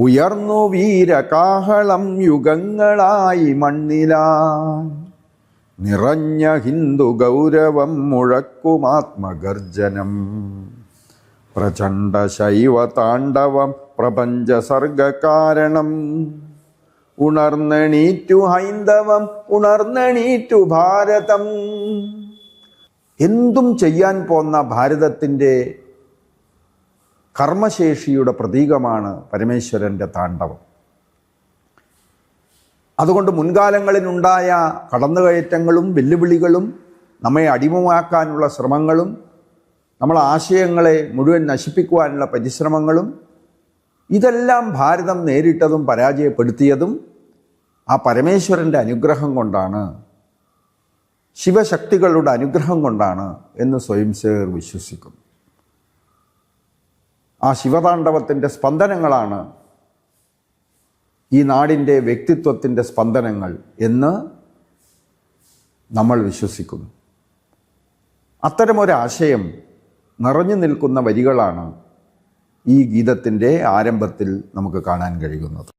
ഉയർന്നു വീരകാഹളം യുഗങ്ങളായി മണ്ണിലാൻ, നിറഞ്ഞ ഹിന്ദു ഗൗരവം മുഴക്കുമാത്മഗർജനം. പ്രചണ്ഡ ശൈവ താണ്ഡവം പ്രപഞ്ച സർഗകാരണം. ഉണർന്നെണീറ്റു ഹൈന്ദവം, ഉണർന്നെണീറ്റു ഭാരതം. എന്തും ചെയ്യാൻ പോന്ന ഭാരതത്തിൻ്റെ കർമ്മശേഷിയുടെ പ്രതീകമാണ് പരമേശ്വരൻ്റെ താണ്ഡവം. അതുകൊണ്ട് മുൻകാലങ്ങളിലുണ്ടായ കടന്നുകയറ്റങ്ങളും വെല്ലുവിളികളും നമ്മെ അടിമമാക്കാനുള്ള ശ്രമങ്ങളും നമ്മളെ ആശയങ്ങളെ മുഴുവൻ നശിപ്പിക്കുവാനുള്ള പരിശ്രമങ്ങളും ഇതെല്ലാം ഭാരതം നേരിട്ടതും പരാജയപ്പെടുത്തിയതും ആ പരമേശ്വരൻ്റെ അനുഗ്രഹം കൊണ്ടാണ്, ശിവശക്തികളുടെ അനുഗ്രഹം കൊണ്ടാണ് എന്ന് സ്വയംസേവർ വിശ്വസിക്കുന്നു. ആ ശിവതാണ്ഡവത്തിൻ്റെ സ്പന്ദനങ്ങളാണ് ഈ നാടിൻ്റെ വ്യക്തിത്വത്തിൻ്റെ സ്പന്ദനങ്ങൾ എന്ന് നമ്മൾ വിശ്വസിക്കുന്നു. അത്തരമൊരാശയം നിറഞ്ഞു നിൽക്കുന്ന വരികളാണ് ഈ ഗീതത്തിൻ്റെ ആരംഭത്തിൽ നമുക്ക് കാണാൻ കഴിയുന്നത്.